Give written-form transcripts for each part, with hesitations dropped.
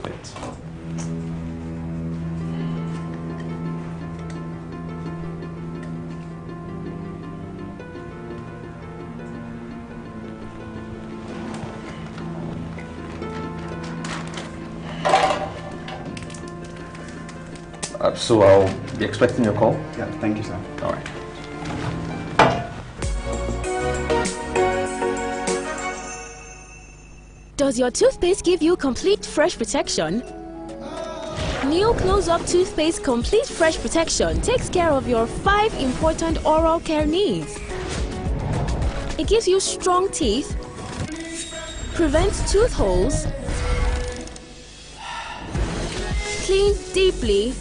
to it. So I'll be expecting your call? Yeah, thank you, sir. All right. Does your toothpaste give you complete fresh protection? New Close-Up Toothpaste Complete Fresh Protection takes care of your 5 important oral care needs. It gives you strong teeth, prevents tooth holes, cleans deeply,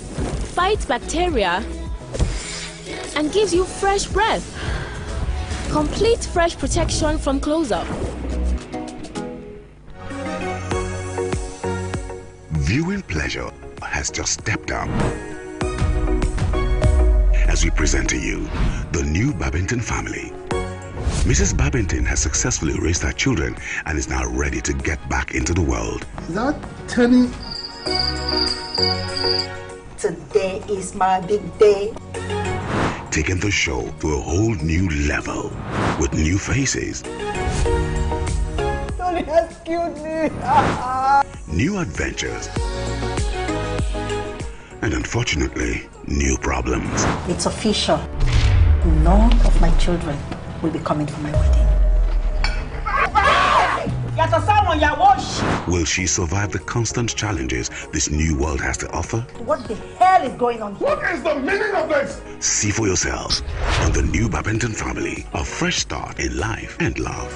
fights bacteria, and gives you fresh breath. Complete fresh protection from Close-Up. Viewing pleasure has just stepped up as we present to you the new Babington family. Mrs. Babington has successfully raised her children and is now ready to get back into the world. Is that turning? Today is my big day. Taking the show to a whole new level with new faces. Tony has killed me. New adventures. And unfortunately, new problems. It's official. None of my children will be coming for my wedding. Will she survive the constant challenges this new world has to offer? What the hell is going on here? What is the meaning of this? See for yourselves on the new Babington family, a fresh start in life and love.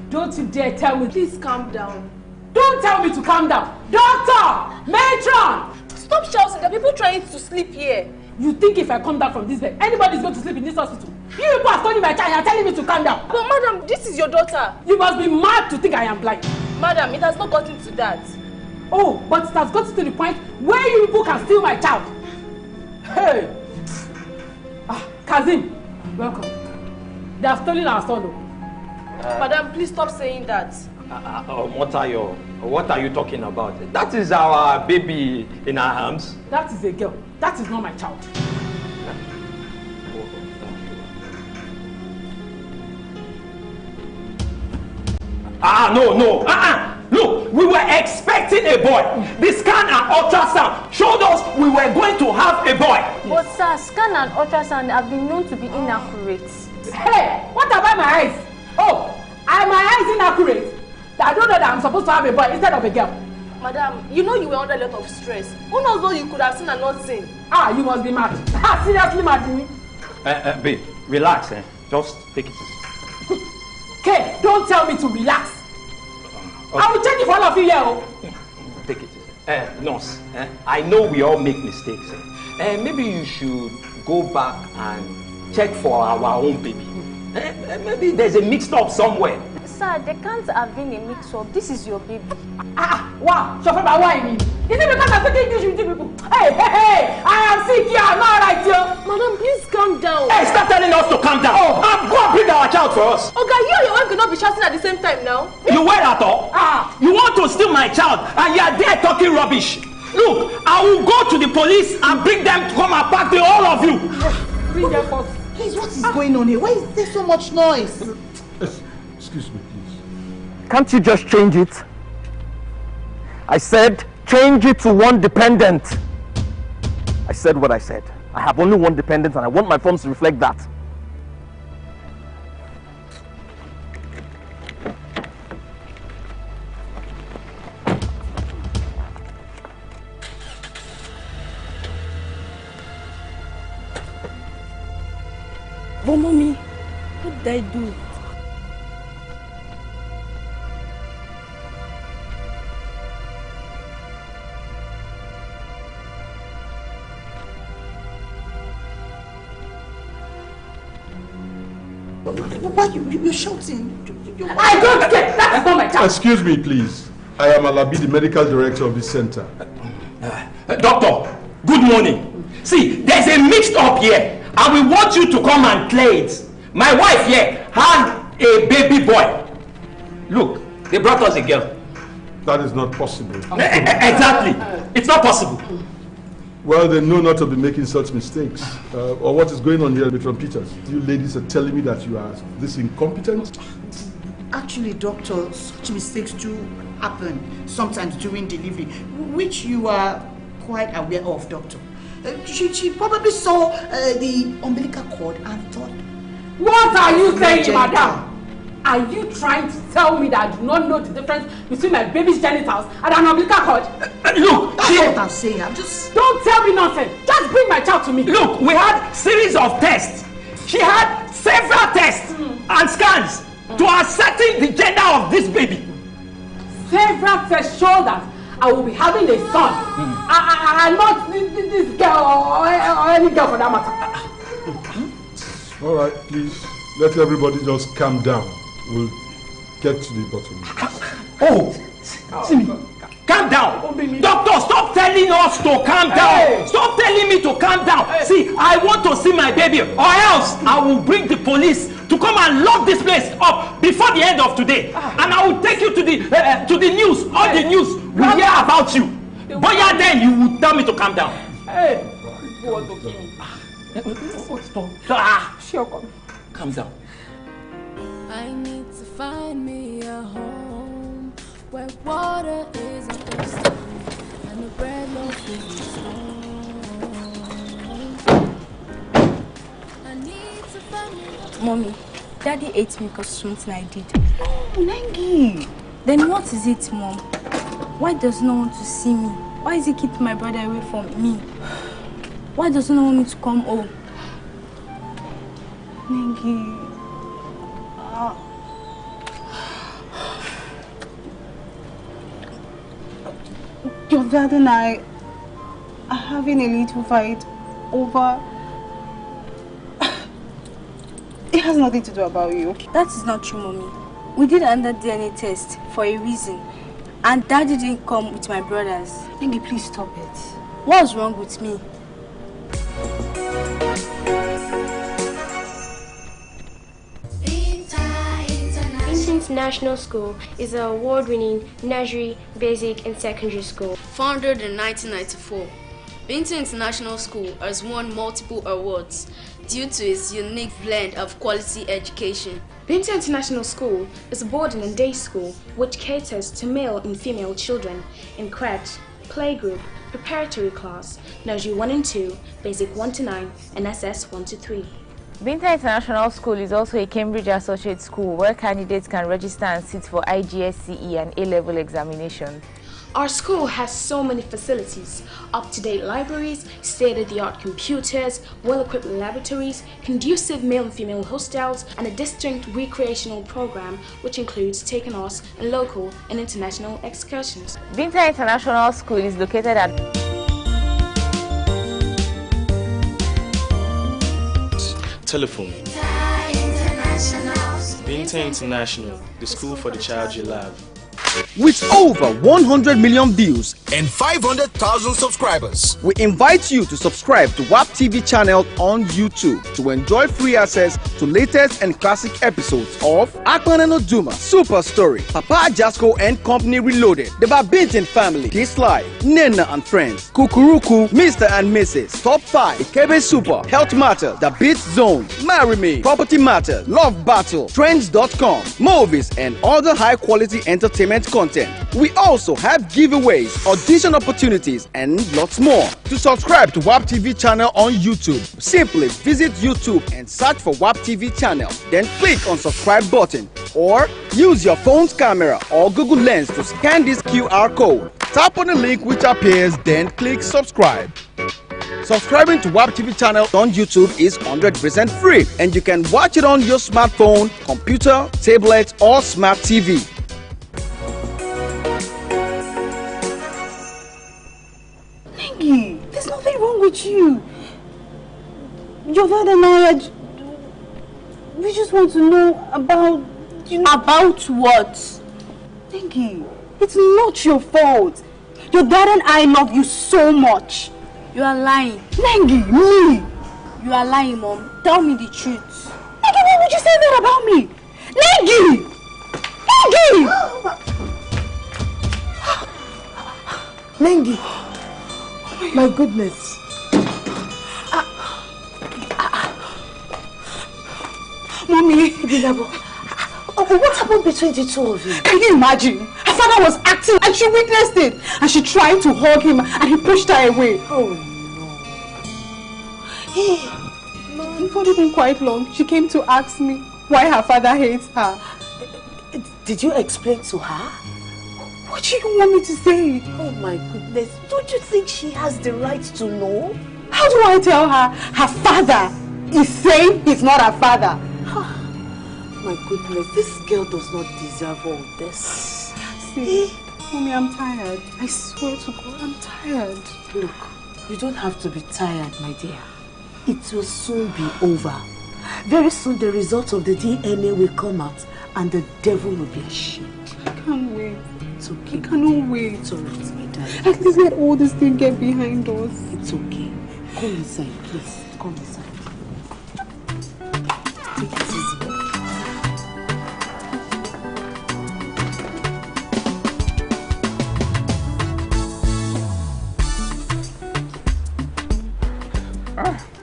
Don't you dare tell me. Please calm down. Don't tell me to calm down. Doctor! Matron! Stop shouting. There are people trying to sleep here. You think if I come down from this bed, anybody's going to sleep in this hospital? You people are stoning my child and are telling me to calm down. But madam, this is your daughter. You must be mad to think I am blind. Madam, it has not gotten to that. Oh, but it has gotten to the point where you people can steal my child. Hey! Kazim, welcome. They have stolen our son. Madam, please stop saying that. Motayo, what are you talking about? That is our baby in our arms. That is a girl. That is not my child. No. Look, we were expecting a boy. The scan and ultrasound showed us we were going to have a boy. But sir, scan and ultrasound have been known to be inaccurate. Hey, what about my eyes? Oh, are my eyes inaccurate? I don't know that I'm supposed to have a boy instead of a girl. Madam, you know you were under a lot of stress. Who knows what you could have seen and not seen? You must be mad. Seriously mad, me? Babe, relax, Just take it easy. Okay, don't tell me to relax. Okay. I will change it for all of you here. Take it easy. Nurse, I know we all make mistakes. Maybe you should go back and check for our own baby. Maybe there's a mix-up somewhere. Sir, there can't have been a mix-up. This is your baby. Wow. So why I mean? Is it because I'm speaking English with you people? Hey! I am sick here. I'm not right here. Madam, please calm down. Hey, stop telling us to calm down. Go and bring our child for us. Okay, you and your wife cannot be shouting at the same time now. You were at all? You want to steal my child and you are there talking rubbish. Look, I will go to the police and bring them to come and pack the all of you. Bring them first. Please, what is going on here? Why is there so much noise? Excuse me, please. Can't you just change it? I said change it to one dependent. I said what I said. I have only one dependent and I want my forms to reflect that. But mommy, what did I do? Why you're shouting? I don't care. That is not my child. Excuse me, please. I am Alabi, the medical director of this center. Doctor, good morning. See, there's a mix-up here, and we want you to come and clear it. My wife here had a baby boy. Look, they brought us a girl. That is not possible. Exactly. It's not possible. Well, they know not to be making such mistakes. Or what is going on here, Matron Peters? You ladies are telling me that you are this incompetent? Actually, doctor, such mistakes do happen sometimes during delivery, which you are quite aware of, doctor. She probably saw the umbilical cord and thought... What are you saying, madam? Are you trying to tell me that I do not know the difference between my baby's genitals and an umbilical cord? Look, that's what I'm saying. I'm just... Don't tell me nonsense. Just bring my child to me. Look, we had series of tests. She had several tests and scans to ascertain the gender of this baby. Several tests show that I will be having a son. And not this girl or any girl for that matter. All right, please. Let everybody just calm down. We'll get to the bottom of this. Calm down. Doctor, stop telling us to calm down. Stop telling me to calm down. See, I want to see my baby, or else I will bring the police to come and lock this place up before the end of today. And I will take you to the news. All the news will hear about you. But yeah, then you will tell me to calm down. Hey, you want to kill me? Calm down. I need to find me a home where water is a thirsty and the bread loaf is I need to find me a home. Mommy, Daddy ate me because something I did. Oh, Nengi. Then what is it, Mom? Why does no want to see me? Why is he keeping my brother away from me? Why does no want me to come home? Nengi. Your dad and I are having a little fight over... It has nothing to do about you. That is not true, Mommy. We did another DNA test for a reason. And Daddy didn't come with my brothers. Nengi, please stop it. What's wrong with me? International School is an award-winning nursery, basic and secondary school. Founded in 1994, Binton International School has won multiple awards due to its unique blend of quality education. Binton International School is a boarding and day school which caters to male and female children in crèche, playgroup, preparatory class, nursery 1 and 2, basic 1 to 9, and SS 1 to 3. Binton International School is also a Cambridge Associate School where candidates can register and sit for IGCSE and A-level examinations. Our school has so many facilities: up-to-date libraries, state-of-the-art computers, well-equipped laboratories, conducive male and female hostels, and a distinct recreational program which includes taking us on local and international excursions. Binton International School is located at Telephone. Binton International, the school for the child you love. With over 100 million views and 500,000 subscribers, we invite you to subscribe to WAP TV channel on YouTube to enjoy free access to latest and classic episodes of Akman and Oduma, Super Story, Papa Jasco and Company Reloaded, The Babington Family, Kiss Live, Nena and Friends, Kukuruku, Mr. and Mrs., Top 5, Ikebe Super, Health Matter, The Beat Zone, Marry Me, Property Matter, Love Battle, Trends.com, movies and other high quality entertainment content. We also have giveaways, audition opportunities and lots more. To subscribe to WAP TV channel on YouTube, simply visit YouTube and search for WAP TV channel, then click on subscribe button or use your phone's camera or Google Lens to scan this QR code. Tap on the link which appears, then click subscribe. Subscribing to WAP TV channel on YouTube is 100% free and you can watch it on your smartphone, computer, tablet or smart TV. Nengi, there's nothing wrong with you. Your dad and I we just want to know about, About what? Nengi, it's not your fault. Your dad and I love you so much. You are lying. Nengi, me. You are lying, Mom. Tell me the truth. Nengi, why would you say that about me? Lengi! Lengi! Lengi! My goodness. Mommy, what happened between the two of you? Can you imagine? Her father was acting and she witnessed it. And she tried to hug him and he pushed her away. Oh no. Hey, it's not even quite long. She came to ask me why her father hates her. Did you explain to her? What do you want me to say? Oh my goodness. Don't you think she has the right to know? How do I tell her? Her father is saying he's not her father. My goodness, this girl does not deserve all this. See, Mommy, I'm tired. I swear to God, I'm tired. Look, you don't have to be tired, my dear. It will soon be over. Very soon the results of the DNA will come out and the devil will be ashamed. I can't wait. It's okay. I cannot wait. It's alright, my darling. At least let all this thing get behind us. It's okay. Come inside, please. Come inside. Take it easy.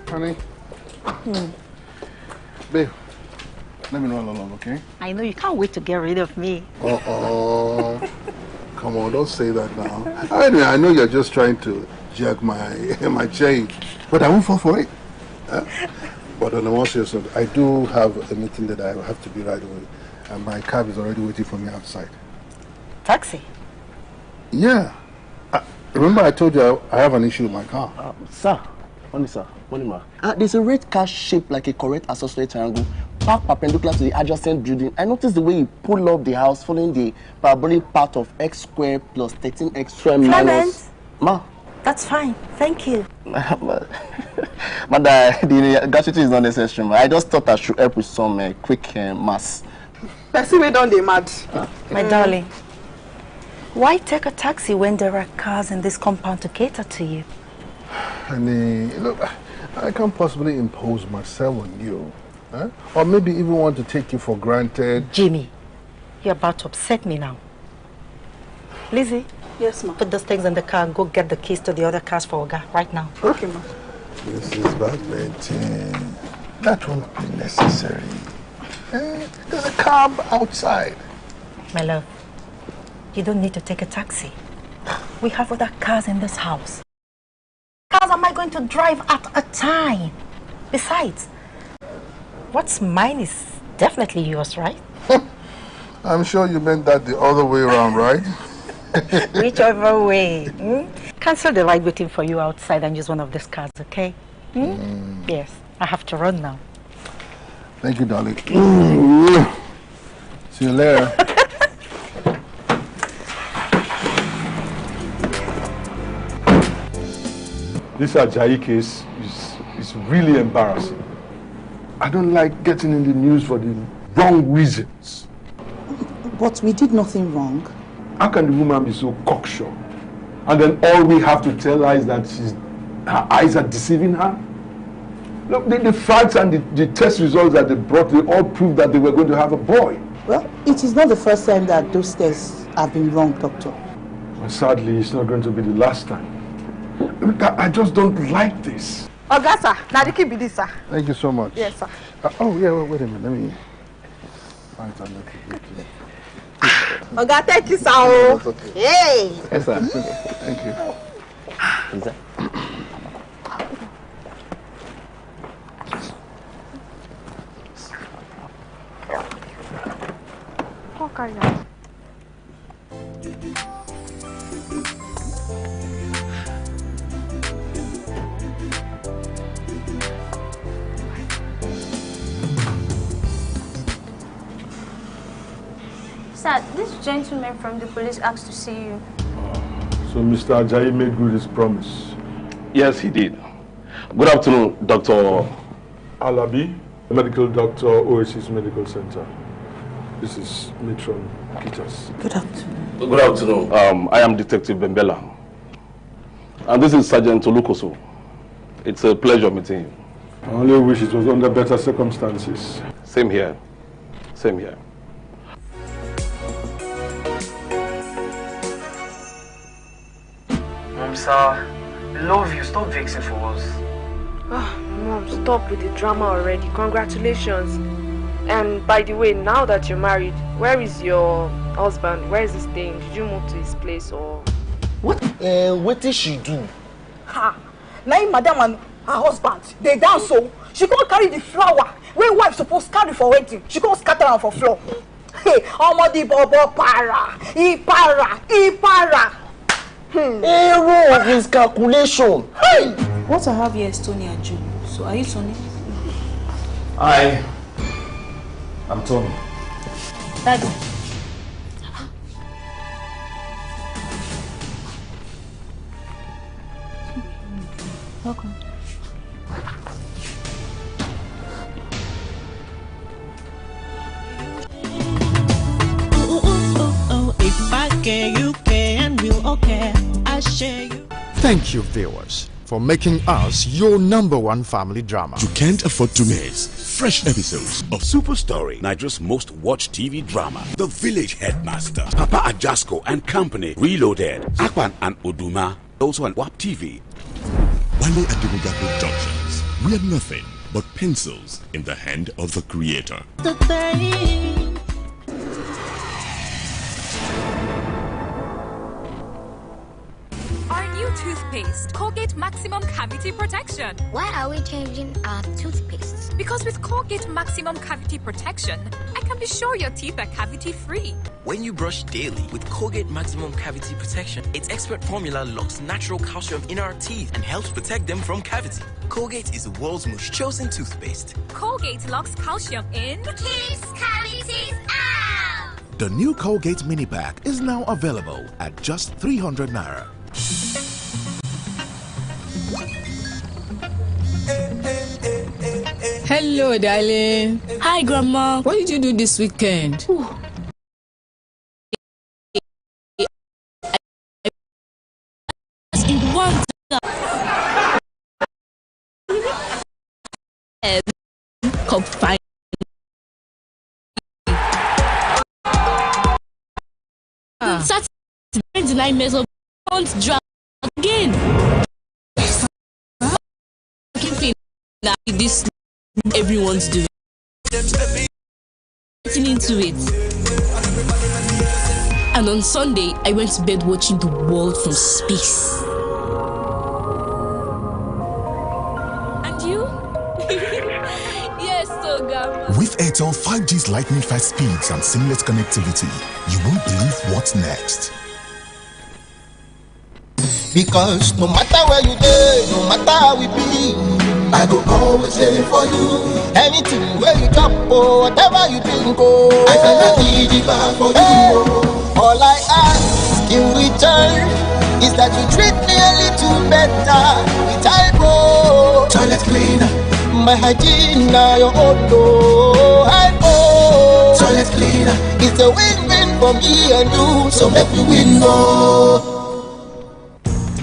Honey. Babe, let me run along, okay? I know you can't wait to get rid of me. Come on, don't say that now. Anyway, I know you're just trying to jerk my chain, but I won't fall for it. But on the more serious note, I do have a meeting that I have to be right away, and my cab is already waiting for me outside. Taxi? Yeah. Remember I told you I have an issue with my car? Sir, honey, sir. There's a red car shaped like a correct isosceles triangle parked perpendicular to the adjacent building. I noticed the way you pull up the house following the parabolic path of x squared plus 13x squared minus... Ma? That's fine. Thank you. But the gratuity is not necessary. I just thought I should help with some quick maths. Person we don't demand. My darling, why take a taxi when there are cars in this compound to cater to you? Honey, look, I can't possibly impose myself on you. Huh? Or maybe even want to take you for granted. Jimmy, you're about to upset me now. Lizzie? Yes, ma'am. Put those things in the car and go get the keys to the other cars for Oga right now. Okay, ma'am. This is badminton. That won't be necessary. There's a cab outside. My love, you don't need to take a taxi. We have other cars in this house. Cars am I going to drive at a time? Besides, what's mine is definitely yours, right? I'm sure you meant that the other way around, right? Whichever way. Cancel the ride waiting for you outside and use one of these cars, okay? Yes, I have to run now. Thank you, darling. See you later. This Ajayi case is really embarrassing. I don't like getting in the news for the wrong reasons. But we did nothing wrong. How can the woman be so cocksure? And then all we have to tell her is that her eyes are deceiving her? Look, the facts and the test results that they brought, they all prove that they were going to have a boy. Well, it is not the first time that those tests have been wrong, doctor. And sadly, it's not going to be the last time. I just don't like this. Oga, sir. Now, keep be this, sir. Thank you so much. Yes, sir. Oh, yeah, wait a minute. Let me find something to do. Oga, thank you, sir. That's okay. Hey! Yes, sir. Thank you. Is that? Okay. Sir, this gentleman from the police asked to see you. So Mr. Ajayi made good his promise. Yes, he did. Good afternoon, Dr. Alabi, medical doctor, Oasis Medical Center. This is Matron Peters. Good afternoon. Good afternoon. I am Detective Bembela. And this is Sergeant Olukoso. It's a pleasure meeting you. I only wish it was under better circumstances. Same here. Same here. Mom, sir, love you. Stop vexing for us. Mom, stop with the drama already. Congratulations. And by the way, now that you're married, where is your husband? Where is he staying? Did you move to his place or? What did she do? Ha! Now madam and her husband, they dance so. She can't carry the flower where wife supposed to carry for wedding. She can't scatter am for floor. Hey, Omodi Bobo para. He para. Error of his calculation. Hey! What I have here is Tony and June. So are you Tony? I'm Tony. Daddy. Welcome. If I care, you care, and we'll all care. I share you. Thank you, viewers, for making us your #1 family drama. You can't afford to miss fresh episodes of Super Story, Nigeria's most watched TV drama. The Village Headmaster, Papa Ajasko and Company, Reloaded, Akpan and Oduma, also on WAP TV. Wale Adenuga Productions. We are nothing but pencils in the hand of the creator. Our new toothpaste, Colgate Maximum Cavity Protection. Why are we changing our toothpaste? Because with Colgate Maximum Cavity Protection, I can be sure your teeth are cavity-free. When you brush daily with Colgate Maximum Cavity Protection, its expert formula locks natural calcium in our teeth and helps protect them from cavity. Colgate is the world's most chosen toothpaste. Colgate locks calcium in. Keeps cavities out! The new Colgate Mini Pack is now available at just 300 Naira. Hello, darling. Hi, Grandma. What did you do this weekend? Saturday night mess up. Don't drop again. This everyone's doing. Getting into it. And on Sunday, I went to bed watching the world from space. And you? Yes, so Grandma. With Airtel 5G's lightning fast speeds and seamless connectivity, you won't believe what's next. Because no matter where you go, no matter how we be, I go always there for you. Anything where you drop or whatever you think, oh, I cannot be the bar for you. All I ask in return is that you treat me a little better. With eyebrow, toilet cleaner, my hygiene now your own. Oh, eyebrow, toilet cleaner, it's a win-win for me and you. So make we win, no.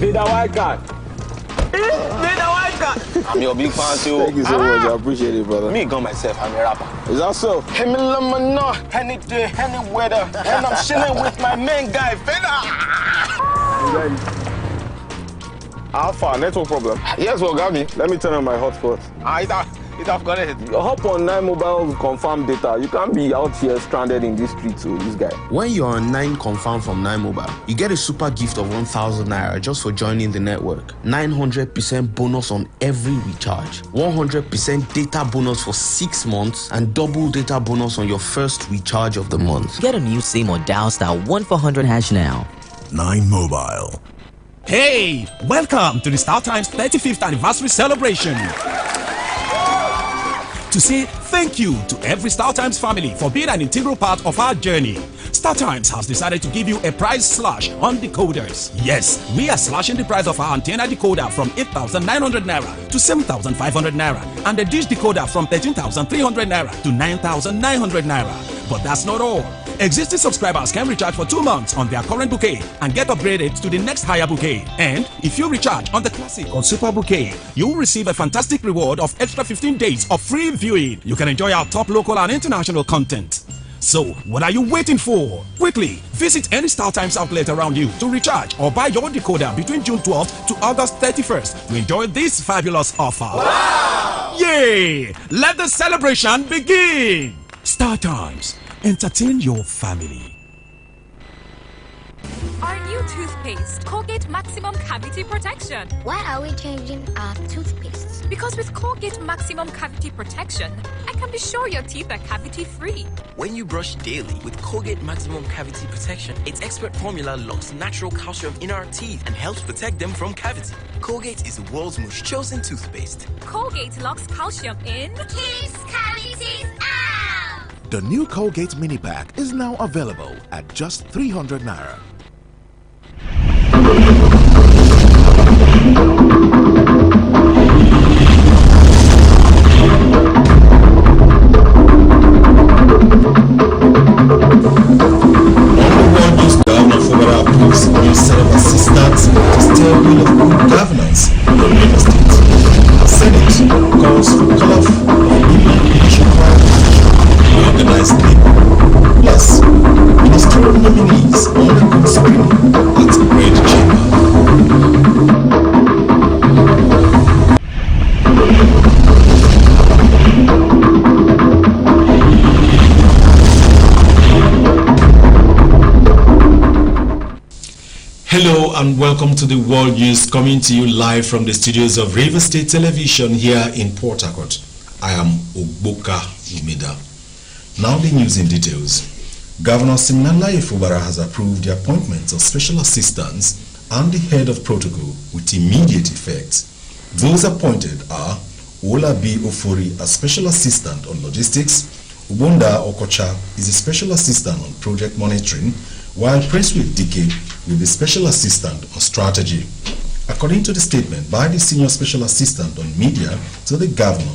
Need a white card. I'm your big fan too. Thank you so much. I appreciate it, brother. Me gun myself, I'm a rapper. Is that so? Hey, me know any day, any weather, and I'm chilling with my main guy, Feda. Alpha, network problem. Yes, well, got me. Let me turn on my hotspot. It have connected. Hop on 9 Mobile confirm data. You can't be out here stranded in this street, so this guy. When you're on 9 confirm from 9 Mobile, you get a super gift of 1,000 Naira just for joining the network. 900% bonus on every recharge. 100% data bonus for 6 months and double data bonus on your first recharge of the month. Get a new SIM or dial *1400# now. 9 Mobile. Hey, welcome to the StarTimes 35th anniversary celebration. To say thank you to every StarTimes family for being an integral part of our journey. StarTimes has decided to give you a price slash on decoders. Yes, we are slashing the price of our antenna decoder from 8,900 Naira to 7,500 Naira and the dish decoder from 13,300 Naira to 9,900 Naira. But that's not all. Existing subscribers can recharge for 2 months on their current bouquet and get upgraded to the next higher bouquet. And if you recharge on the classic or super bouquet, you will receive a fantastic reward of extra 15 days of free viewing. You can enjoy our top local and international content. So, what are you waiting for? Quickly, visit any StarTimes outlet around you to recharge or buy your decoder between June 12th to August 31st to enjoy this fabulous offer. Wow! Yay! Let the celebration begin! StarTimes, entertain your family. Our new toothpaste, Colgate Maximum Cavity Protection. Why are we changing our toothpaste? Because with Colgate Maximum Cavity Protection, I can be sure your teeth are cavity-free. When you brush daily with Colgate Maximum Cavity Protection, its expert formula locks natural calcium in our teeth and helps protect them from cavity. Colgate is the world's most chosen toothpaste. Colgate locks calcium in. Keeps cavities out! The new Colgate Mini Pack is now available at just 300 Naira. New set of assistants to steer wheel of good governance in the real estate. Senate calls for colorful women nationwide action organized labor. Plus, ministerial nominees undergo screening at Red Chamber. Hello and welcome to the World News, coming to you live from the studios of River State Television here in Port Harcourt. I am Ogboka Umeda. Now the news in details. Governor Siminalayi Fubara has approved the appointments of special assistants and the head of protocol with immediate effect. Those appointed are Ola B. Ofori as special assistant on logistics, Ubonda Okocha is a special assistant on project monitoring, while Princewick Dike will be special assistant on strategy. According to the statement by the senior special assistant on media to the governor,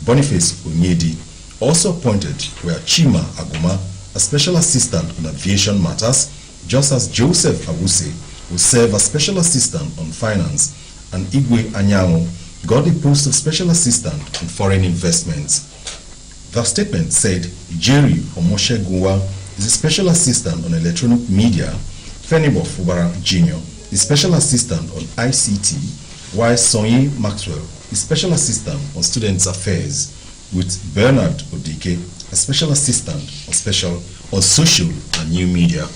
Boniface Onyedi, also appointed were Chima Aguma, a special assistant on aviation matters, just as Joseph Awuse will serve as special assistant on finance, and Igwe Anyango got the post of special assistant on foreign investments. The statement said Jerry Omoshe Guwa is a special assistant on electronic media, Fenibo Fubara Jr. is special assistant on ICT, while Sonye Maxwell is special assistant on students affairs, with Bernard Odike a special assistant on social and new media.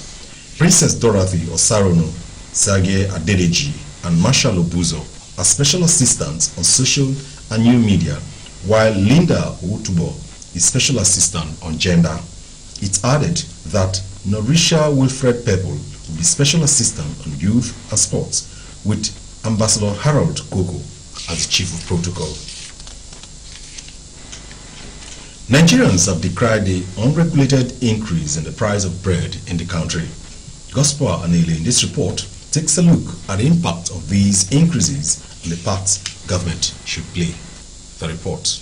Princess Dorothy Osarono, Sergei Adedeji, and Marshall Obuzo are special assistants on social and new media, while Linda Utubo is special assistant on gender. It added that Norisha Wilfred Pepple will be special assistant on youth and sports, with Ambassador Harold Gogo as chief of protocol. Nigerians have decried the unregulated increase in the price of bread in the country. Gospel Anele in this report takes a look at the impact of these increases and the part government should play. The report.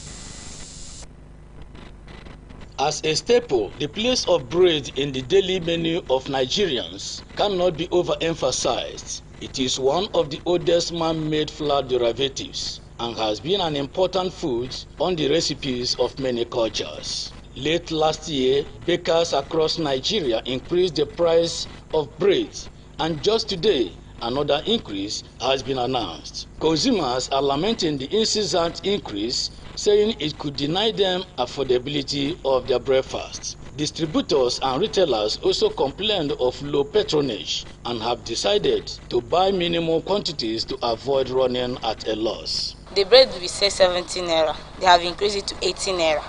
As a staple, the place of bread in the daily menu of Nigerians cannot be overemphasized. It is one of the oldest man-made flour derivatives and has been an important food on the recipes of many cultures. Late last year, bakers across Nigeria increased the price of bread, and just today, another increase has been announced. Consumers are lamenting the incessant increase, saying it could deny them affordability of their breakfast. Distributors and retailers also complained of low patronage and have decided to buy minimum quantities to avoid running at a loss. The bread we sell 17 naira. They have increased it to 18 naira.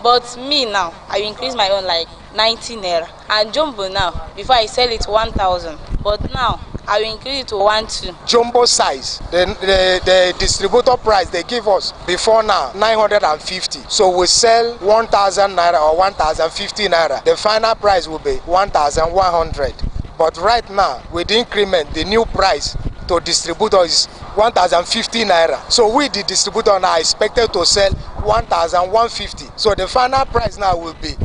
But me now, I increase my own like 19 naira. And jumbo now, before I sell it 1,000. But now, I will increase it to 1,200. Jumbo size, the distributor price they give us before now, 950. So we sell 1,000 naira or 1,050 naira. The final price will be 1,100. But right now, with the increment, the new price to distributor is 1,050 naira. So we, the distributor, now expected to sell 1,150. So the final price now will be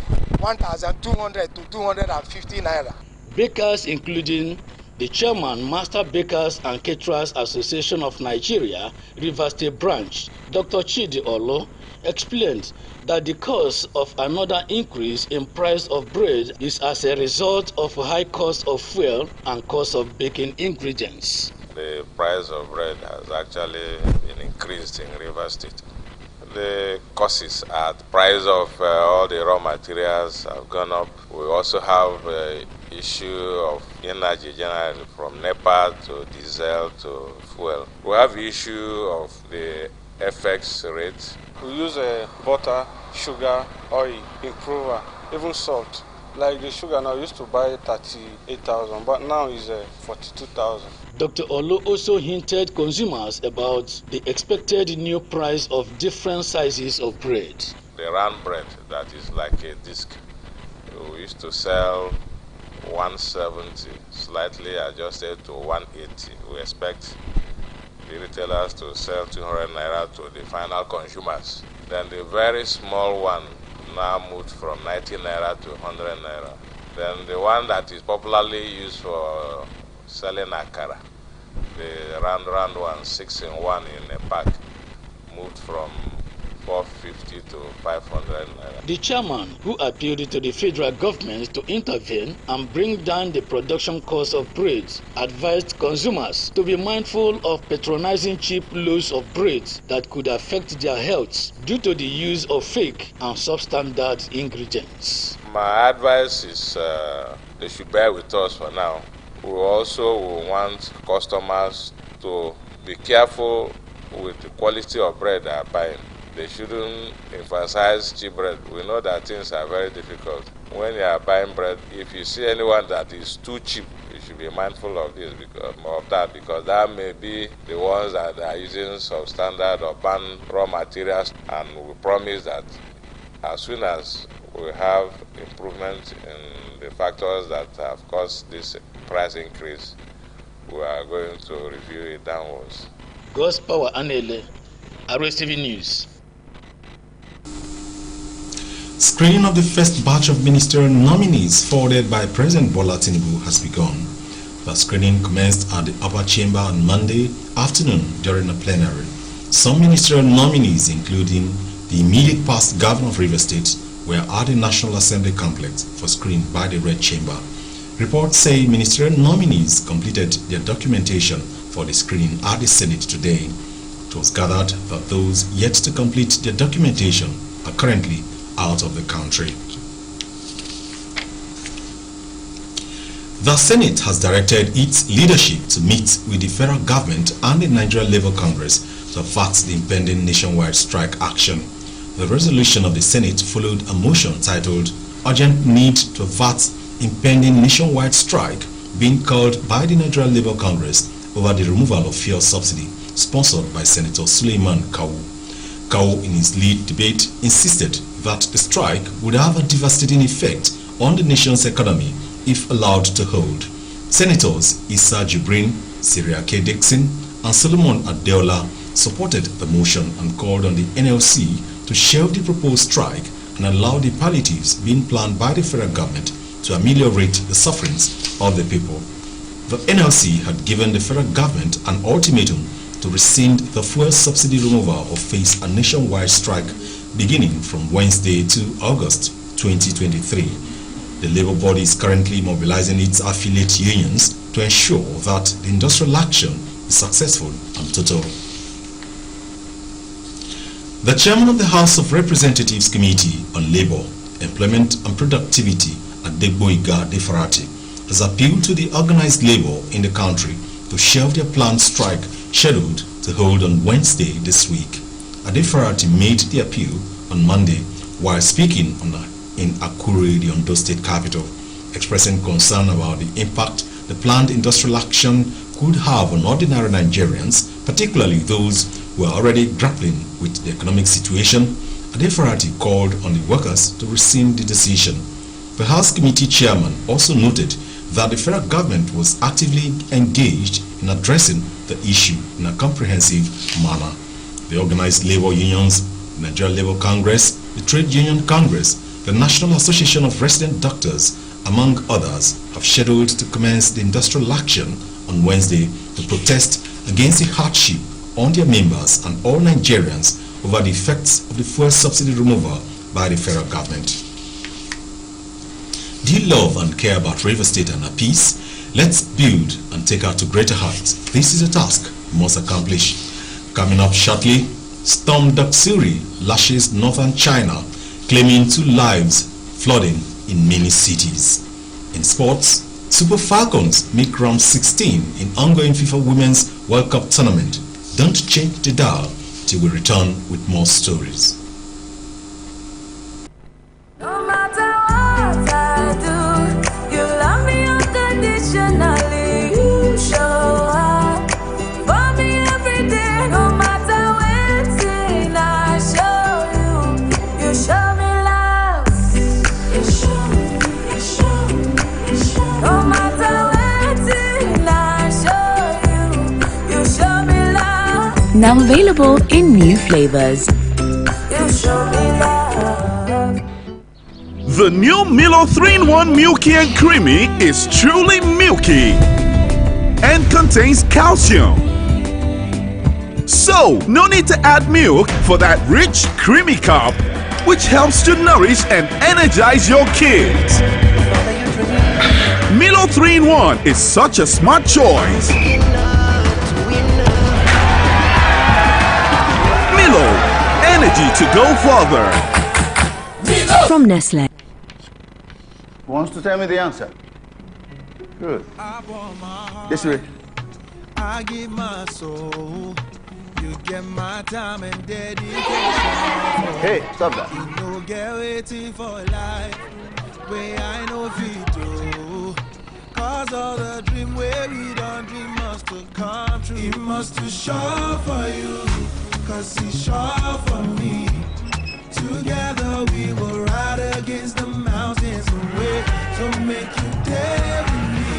1,200 to 250 naira. Bakers, including the chairman, Master Bakers and Caterers Association of Nigeria, Rivers State Branch, Dr. Chidi Olo, explained that the cause of another increase in price of bread is as a result of high cost of fuel and cost of baking ingredients. The price of bread has actually been increased in Rivers State. The causes are the price of all the raw materials have gone up. We also have issue of energy generally, from NEPA to diesel to fuel. We have issue of the FX rate. We use butter, sugar, oil, improver, even salt. Like the sugar now used to buy 38,000, but now is 42,000. Dr. Olo also hinted consumers about the expected new price of different sizes of bread. The round bread that is like a disc, we used to sell 170, slightly adjusted to 180. We expect the retailers to sell 200 naira to the final consumers. Then the very small one now moved from 90 naira to 100 naira. Then the one that is popularly used for selling akara, the round one, 6-in-1 in a pack, moved from 450 to 500 naira. The chairman, who appealed to the federal government to intervene and bring down the production cost of bread, advised consumers to be mindful of patronizing cheap loaves of bread that could affect their health due to the use of fake and substandard ingredients. My advice is they should bear with us for now. We also want customers to be careful with the quality of bread they are buying. They shouldn't emphasize cheap bread. We know that things are very difficult. When you are buying bread, if you see anyone that is too cheap, you should be mindful of this because that may be the ones that are using substandard or banned raw materials. And we promise that as soon as we have improvement in the factors that have caused this price increase, we are going to review it downwards. God's Power Anele, RSTV News. Screening of the first batch of ministerial nominees forwarded by President Bola Tinubu has begun. The screening commenced at the upper chamber on Monday afternoon during a plenary. Some ministerial nominees, including the immediate past governor of Rivers State, were at the National Assembly complex for screening by the Red Chamber. Reports say ministerial nominees completed their documentation for the screening at the Senate today. It was gathered that those yet to complete their documentation are currently out of the country. The Senate has directed its leadership to meet with the federal government and the Nigeria Labour Congress to avert the impending nationwide strike action. The resolution of the Senate followed a motion titled Urgent Need to Avert Impending Nationwide Strike being called by the Nigeria Labour Congress over the removal of fuel subsidy, sponsored by Senator Suleiman Kawu. Kawu, in his lead debate, insisted that the strike would have a devastating effect on the nation's economy if allowed to hold. Senators Issa Jibrin, Syria K. Dixon, and Solomon Adeola supported the motion and called on the NLC to shelve the proposed strike and allow the palliatives being planned by the federal government to ameliorate the sufferings of the people. The NLC had given the federal government an ultimatum to rescind the fuel subsidy removal or face a nationwide strike beginning from Wednesday to August 2023. The labor body is currently mobilizing its affiliate unions to ensure that the industrial action is successful and total. The chairman of the House of Representatives Committee on Labor, Employment and Productivity, Adegboyega Defarati, has appealed to the organized labor in the country to shelve their planned strike scheduled to hold on Wednesday this week. Adefarati made the appeal on Monday while speaking in Akure, the Ondo State capital, expressing concern about the impact the planned industrial action could have on ordinary Nigerians, particularly those who are already grappling with the economic situation. Adefarati called on the workers to rescind the decision. The House Committee chairman also noted that the federal government was actively engaged in addressing the issue in a comprehensive manner. The organized labor unions, the Nigeria Labour Congress, the Trade Union Congress, the National Association of Resident Doctors, among others, have scheduled to commence the industrial action on Wednesday to protest against the hardship on their members and all Nigerians over the effects of the fuel subsidy removal by the federal government. Do you love and care about River State and her peace? Let's build and take her to greater heights. This is a task we must accomplish. Coming up shortly, Storm Daksuri lashes northern China, claiming 2 lives, flooding in many cities. In sports, Super Falcons make round 16 in ongoing FIFA Women's World Cup tournament. Don't change the dial till we return with more stories. No matter what I do, you love me unconditionally. You show up for me every day. No matter when I show you, you show me love. You show me. No matter when I show you, you show me love. Now available in new flavors. You show me love. The new Milo 3-in-1 Milky and Creamy is truly milky and contains calcium. So, no need to add milk for that rich, creamy cup, which helps to nourish and energize your kids. Milo 3-in-1 is such a smart choice. Milo, energy to go further. From Nestle. Wants to tell me the answer? Good. Yes, Rick. I give my soul. You get my time and dedication. Hey, stop that. You know, get waiting for life. Where I know you do. Cause all the dream where we don't dream must have come true. It must have sure for you. Cause it's sure for me. Together we will ride against the mountains away. So make you dare with me,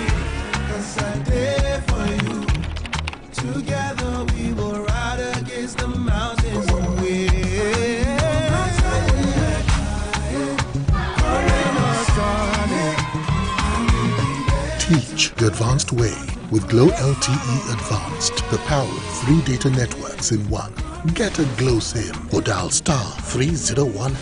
cause I dare for you. Together we will ride against the mountains away. Teach the advanced way with Glow LTE Advanced, the power of 3 data networks in one. Get a Glow SIM or dial *301#.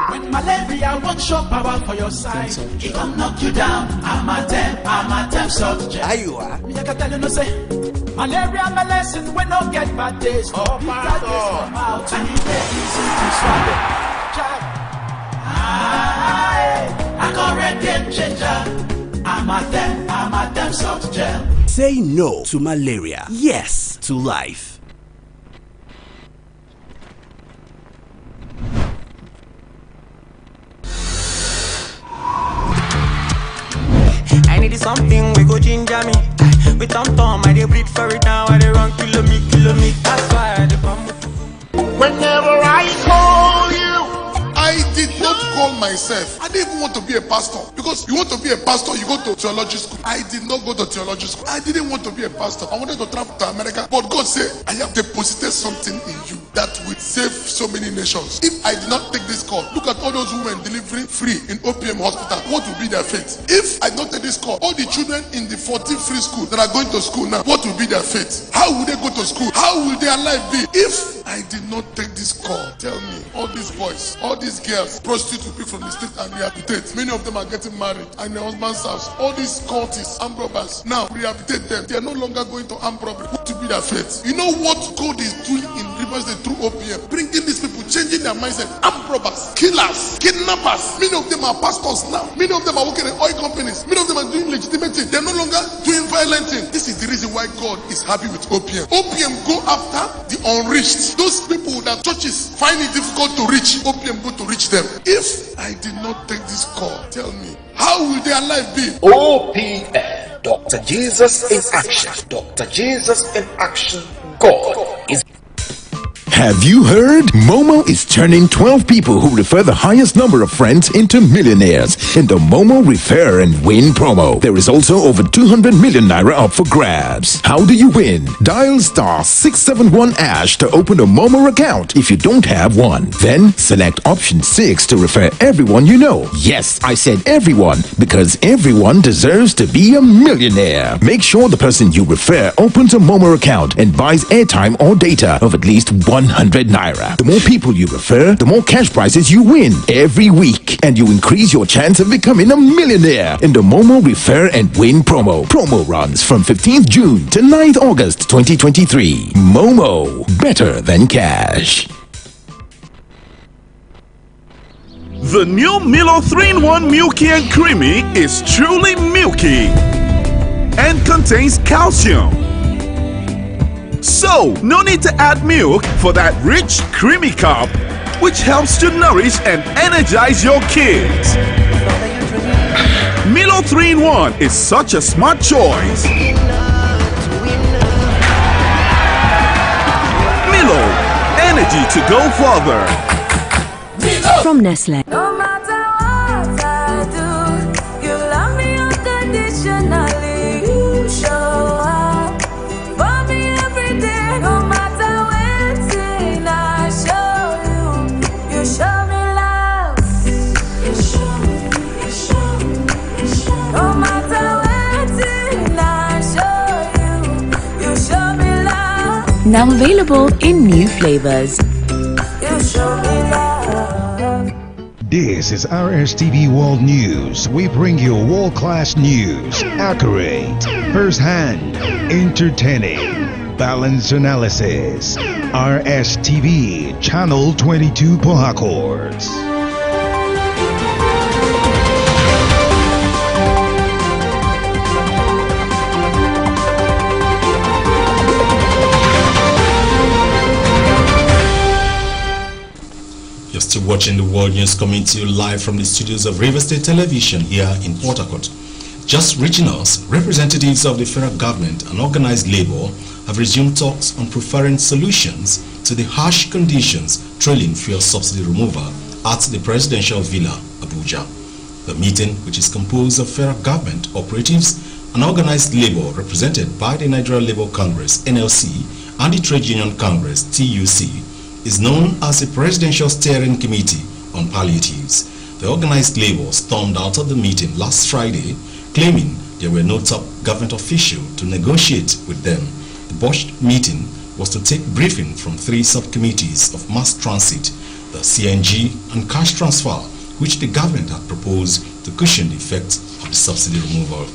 When malaria won't show power for your side, it can knock you down. I'm a temp subject. Are you are? Me I can tell you no say. Malaria my lesson when no get bad days. Oh my God! Come out and it easy to swallow. I got red game changer. I'm a temp soft gel. Say no to malaria. Yes to life. I need something we go ginger me. With tom I dey breathe for it now. I dey run kilometers. That's why I dey come. Whenever I call you, I did not call myself. I didn't even want to be a pastor. Because you want to be a pastor, you go to theology school. I did not go to theology school. I didn't want to be a pastor. I wanted to travel to America. But God said, I have deposited something in you that will save so many nations. If I did not take this call, look at all those women delivering free in OPM hospital. What will be their fate? If I don't take this call, all the children in the 14 free schools that are going to school now, what will be their fate? How will they go to school? How will their life be? If I did not take this call, tell me, all these boys, all these girls, prostitute people from the state and rehabilitate. Many of them are getting married and their husband's house. All these cultists, armed robbers, now rehabilitate them. They are no longer going to armed robbery. What will be their fate? You know what God is doing in Rivers State through OPM? Bringing these people, changing their mindset. Armed robbers, killers, kidnappers. Many of them are pastors now. Many of them are working in oil companies. Many of them are doing legitimate things. They're no longer doing violent things. This is the reason why God is happy with OPM. OPM go after the unreached. Those people that churches find it difficult to reach, OPM go to reach them. If I did not take this call, tell me, how will their life be? OPM, Dr. Jesus in action. Dr. Jesus in action. God is. Have you heard? Momo is turning 12 people who refer the highest number of friends into millionaires in the Momo Refer and Win promo. There is also over 200 million naira up for grabs. How do you win? Dial *671# to open a Momo account if you don't have one. Then select option 6 to refer everyone you know. Yes, I said everyone, because everyone deserves to be a millionaire. Make sure the person you refer opens a Momo account and buys airtime or data of at least 100 naira. The more people you refer, the more cash prizes you win every week, and you increase your chance of becoming a millionaire in the Momo Refer and Win promo. Promo runs from 15th June to 9th August 2023. Momo, better than cash. The new Milo 3-in-1 Milky and Creamy is truly milky and contains calcium. So, no need to add milk for that rich, creamy cup, which helps to nourish and energize your kids. Milo 3-in-1 is such a smart choice. Milo, energy to go further. From Nestle. No matter what I do, you love me unconditionally. You show up for me every day. No matter when I show you, you show me love. You show me, you show me, you show me. No matter when I show you, you show me love. Now available in new flavors. You show me love. This is RSTV World News. We bring you world-class news, accurate, first-hand, entertaining, balanced analysis. RSTV, Channel 22 Port Harcourt. Still watching the World News coming to you live from the studios of River State Television here in Port Harcourt. Just reaching us, representatives of the federal government and organized labor have resumed talks on preferring solutions to the harsh conditions trailing fuel subsidy removal at the presidential villa, Abuja. The meeting, which is composed of federal government operatives and organized labor represented by the Nigeria Labour Congress, NLC, and the Trade Union Congress, TUC, is known as the Presidential Steering Committee on Palliatives. The organized labor stormed out of the meeting last Friday, claiming there were no top government official to negotiate with them. The botched meeting was to take briefing from 3 subcommittees of mass transit, the CNG and cash transfer, which the government had proposed to cushion the effects of the subsidy removal.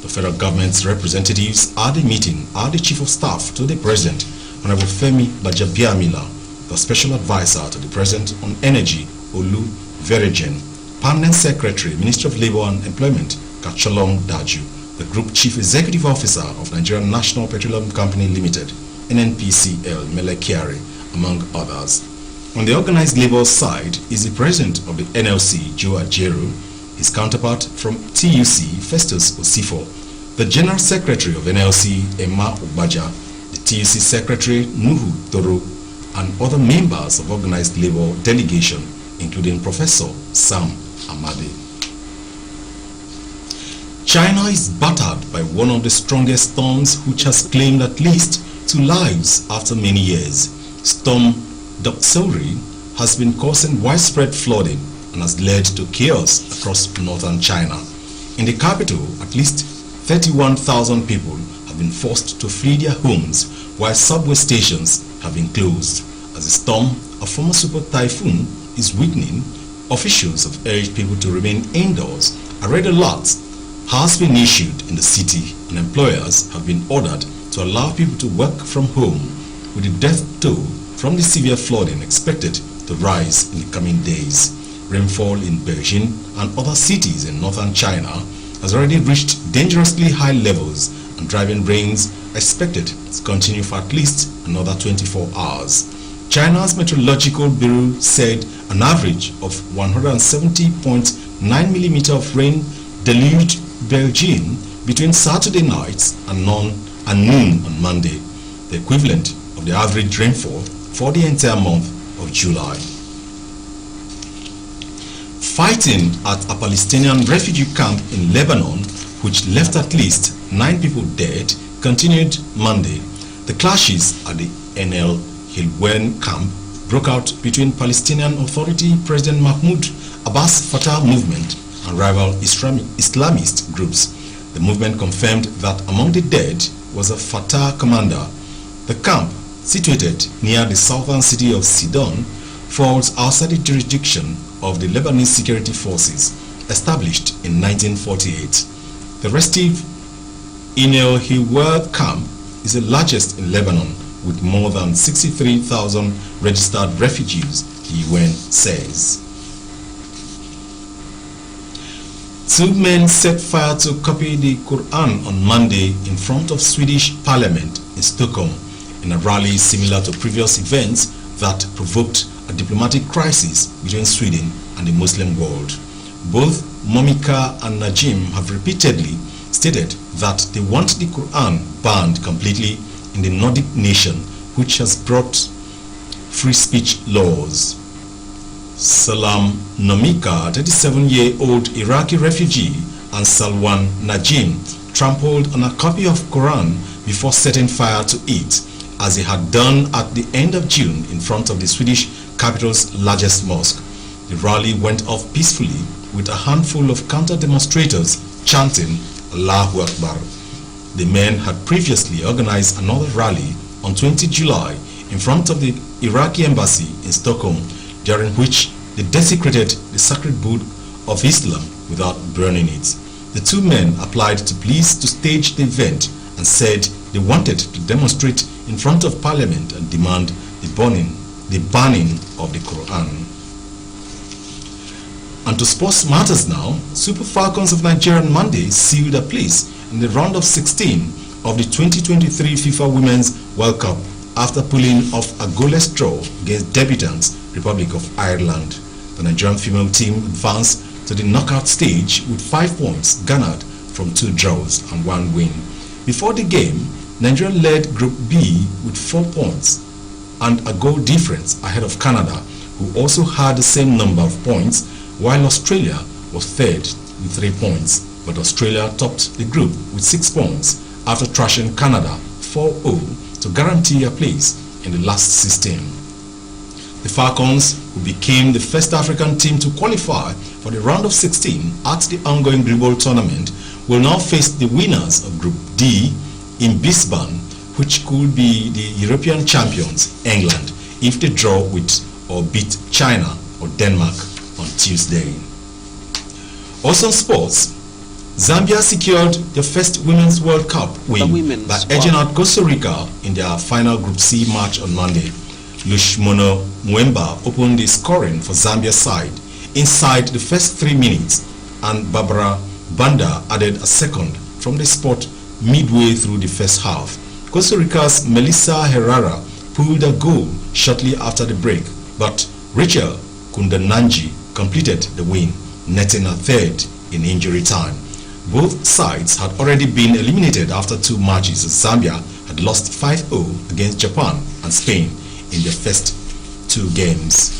The federal government's representatives at the meeting are the Chief of Staff to the President, Honorable Femi Gbajabiamila, the Special Advisor to the President on Energy, Olu Verejen, Permanent Secretary, Ministry of Labour and Employment, Kacholong Daju, the Group Chief Executive Officer of Nigerian National Petroleum Company Limited, NNPCL, Mele Kyari, among others. On the organized labor side is the President of the NLC, Joe Ajeru, his counterpart from TUC, Festus Osifo, the General Secretary of NLC, Emma Ogbaja, the TUC Secretary, Nuhu Toro, and other members of organized labor delegation, including Professor Sam Amade. China is battered by one of the strongest storms, which has claimed at least 2 lives after many years. Storm Doksuri has been causing widespread flooding and has led to chaos across northern China. In the capital, at least 31,000 people have been forced to flee their homes, while subway stations have been closed. As the storm, a former super typhoon, is weakening, officials have urged people to remain indoors. A red alert has been issued in the city, and employers have been ordered to allow people to work from home, with the death toll from the severe flooding expected to rise in the coming days. Rainfall in Beijing and other cities in northern China has already reached dangerously high levels, and driving rains are expected to continue for at least another 24 hours. China's Meteorological Bureau said an average of 170.9 millimeters of rain deluged Beijing between Saturday nights and noon on Monday, the equivalent of the average rainfall for the entire month of July. Fighting at a Palestinian refugee camp in Lebanon, which left at least 9 people dead, continued Monday. The clashes at the El Hilwen camp broke out between Palestinian Authority President Mahmoud Abbas Fatah movement and rival Islamist groups. The movement confirmed that among the dead was a Fatah commander. The camp, situated near the southern city of Sidon, falls outside the jurisdiction of the Lebanese security forces, established in 1948. The RSTV El Hilwen camp is the largest in Lebanon, with more than 63,000 registered refugees, the UN says. 2 men set fire to copy the Quran on Monday in front of Swedish Parliament in Stockholm, in a rally similar to previous events that provoked a diplomatic crisis between Sweden and the Muslim world. Both Momika and Najim have repeatedly stated that they want the Quran banned completely in the Nordic nation, which has brought free speech laws. Salam Nomika, 37-year-old Iraqi refugee, and Salwan Najim trampled on a copy of Quran before setting fire to it, as he had done at the end of June in front of the Swedish capital's largest mosque. The rally went off peacefully with a handful of counter-demonstrators chanting Allahu Akbar. The men had previously organized another rally on 20 July in front of the Iraqi embassy in Stockholm, during which they desecrated the sacred book of Islam without burning it. The 2 men applied to police to stage the event and said they wanted to demonstrate in front of Parliament and demand the banning of the Quran. And to sports matters now, Super Falcons of Nigeria on Monday sealed a place in the round of 16 of the 2023 FIFA Women's World Cup after pulling off a goalless draw against debutants Republic of Ireland. The Nigerian female team advanced to the knockout stage with 5 points garnered from 2 draws and 1 win. Before the game, Nigeria led Group B with 4 points and a goal difference ahead of Canada, who also had the same number of points, while Australia was third with 3 points. But Australia topped the group with 6 points after thrashing Canada 4-0 to guarantee a place in the last 16. The Falcons, who became the first African team to qualify for the round of 16 at the ongoing Global tournament, will now face the winners of Group D in Brisbane, which could be the European champions, England, if they draw with or beat China or Denmark on Tuesday. Also in sports, Zambia secured their first Women's World Cup win by edging out Costa Rica in their final Group C match on Monday. Lushmono Mwemba opened the scoring for Zambia's side inside the first 3 minutes, and Barbara Banda added a second from the spot midway through the first half. Costa Rica's Melissa Herrera pulled a goal shortly after the break, but Rachel Kundananji completed the win, netting a third in injury time. Both sides had already been eliminated after 2 matches, as Zambia had lost 5-0 against Japan and Spain in their first 2 games.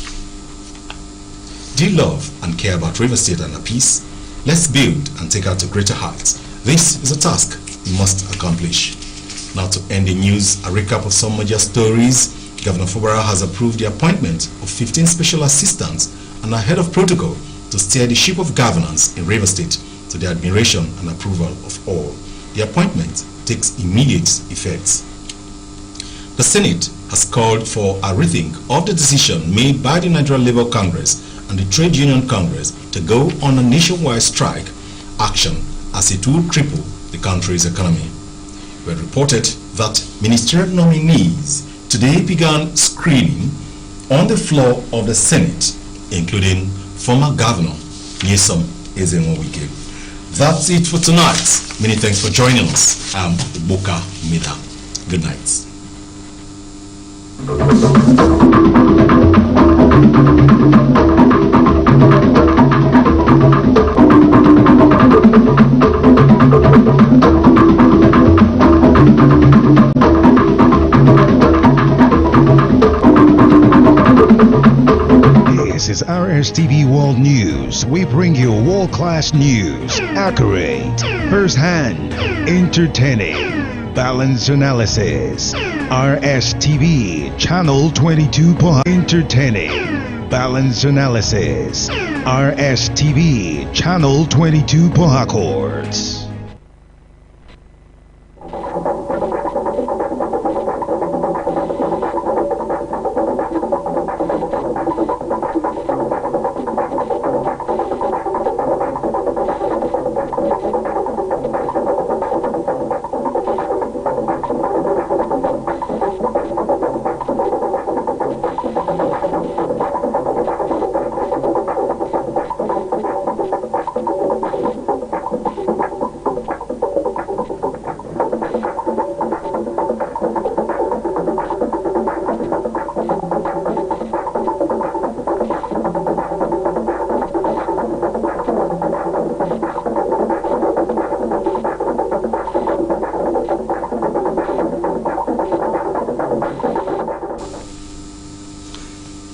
Do you love and care about River State and our peace? Let's build and take her to greater heights. This is a task we must accomplish. Now, to end the news, a recap of some major stories. Governor Fubara has approved the appointment of 15 special assistants and a head of protocol to steer the ship of governance in River State, to the admiration and approval of all. The appointment takes immediate effect. The Senate has called for a rethink of the decision made by the Nigerian Labour Congress and the Trade Union Congress to go on a nationwide strike action, as it will cripple the country's economy. We had reported that ministerial nominees today began screening on the floor of the Senate, including former Governor Nyesom Ezenwo-Wike. That's it for tonight. Many thanks for joining us. I'm Boka Mida. Good night. This is RSTV World News. We bring you world-class news, accurate, first-hand, entertaining, balanced analysis. RSTV Channel 22. Entertaining, balanced analysis. RSTV Channel 22 Pohacords.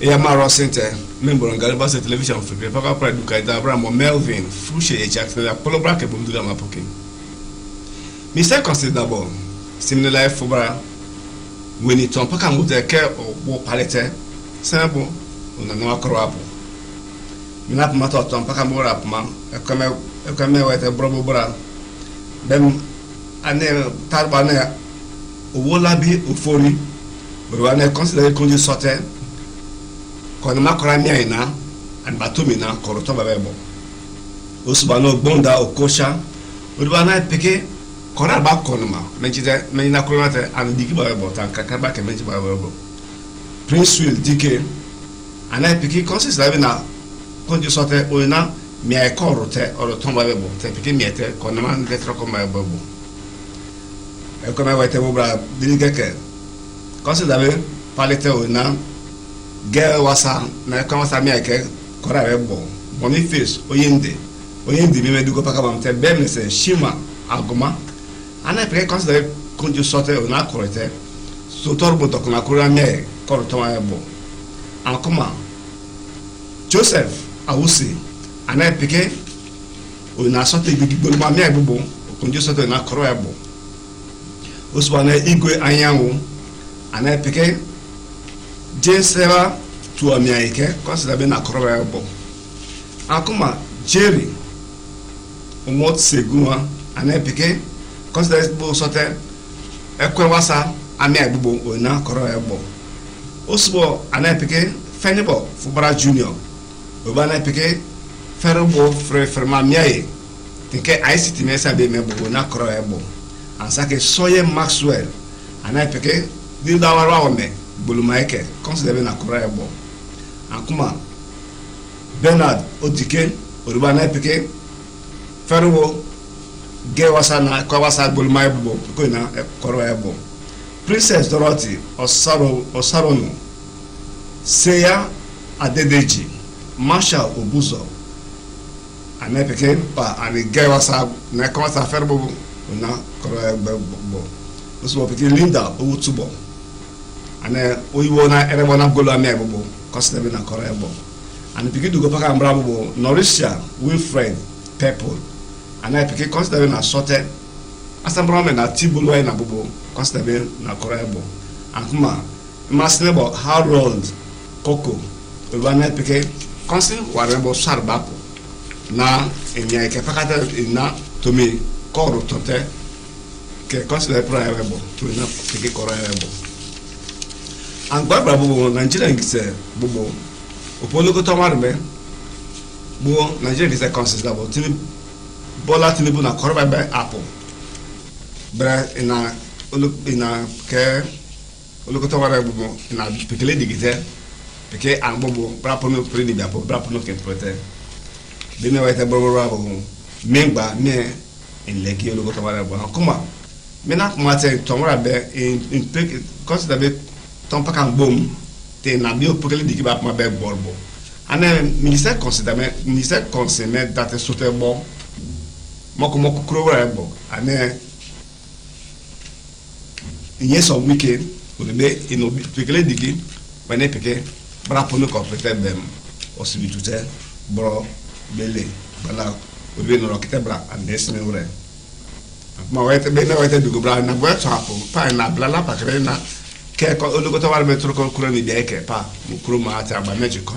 Yamaro Center, member on Galibasa Television for Papa Praduka, Abraham Melvin, Fushe Jackson, Apollo Bracket, Bundama Poking. Mr. Considerable, similar life for Bara, when it on Paka with the care of war palette, Sample, on the Noaco. Minap Mato Tom Pakamora, a come with a bravo bra. Then I never Tarbana, Wolabi, Ufori, but when I consider Kundi Sote. Kono makora ina and batumina korotoba bebo usbano bonda okosha urbana peke kora ba konoma menjide menina koronate and digiba bebo tan kakaba ke menjiba bebo Prince Will dike ana peke consist la na konju sote oina mi ay korote oro tomba bebo te peke miete konoma letro koma bebo e koma wete bobra diligeke consist la be palete oina girl wasa na kama samia ke kora rebo Boniface oyende mi medugo paka bamte bem se shima agoma ana pre consider konju sote ona korete so torbo to kuna kura me korto ma ebo ankoma Joseph awusi ana peke ona sote bigbolo ma me ebo konju sote na koro ebo oswana igwe anyanwu ana peke Jesera to America, consider being a correct. Akuma Jerry Umot Seguma and Epique, consider both sorted Equawasa, Amia Bubo, or now correct. Osbo and Epique, Fenibo, Fubara Junior, Urbana Epique, Ferrobo, Ferma Miae, think I city mesa be member, not correct. And Sake Soye Maxwell, and Epique, build our round me. Bulumaike consider na korabo akuma Bernard Odike urubana peke Ferwo gewasa na kwasa bulumaibo ko na korabo Princess Dorothy Osarono Seya Adedeji Marshal Obuzo anepeke pa ani gewasa na kwasa Ferwo na korabo Oso peke Linda Owutubo and we wanna everyone up go to Amiabo, consider na correbo. And pick to go back and bravo, Norisha, Wilfred, Purple, and I pick consider na sorted as a brown and a tibulo and a bubo, consider na correbo. And kuma, must never Harold Coco, the one I pick consider whatever Sarbapo. Na in Yaka Pacata in na to me, Coro Tote, consider priable to enough pick correbo. And Barbara Bubo, Nigerian is a Bubo. Upologo Tomarme, Bo, Nigerian is a considerable Bola Tinibu na Corba by Apple. Bra in a care, Ulukotomara Bubo, in a Picale digite, Pique and Bobo, Brapono pretty Bapo, Brapono can protect. Dinner at a Bobo Rabo, Memba, near in Lake Ulukotomara Kuma. Menak Mate Tomara in Pick, consider Tom Pakan boom, te na bio pokele diki ba ma be borbo. Ane ministère considère date soute bon. Moko krowa bo. Ane yes of weekend, o be ino pokele diki, bane peke bra pono complete bem. osibitute bro bele bala obi no rokete bra and this me wure ma wete be na wete dugo bra na gwa chapo pa na bla la pa kre na ke ko olugo to war metro ko kuro ni de ke pa mu kuro ma ta ba meji ko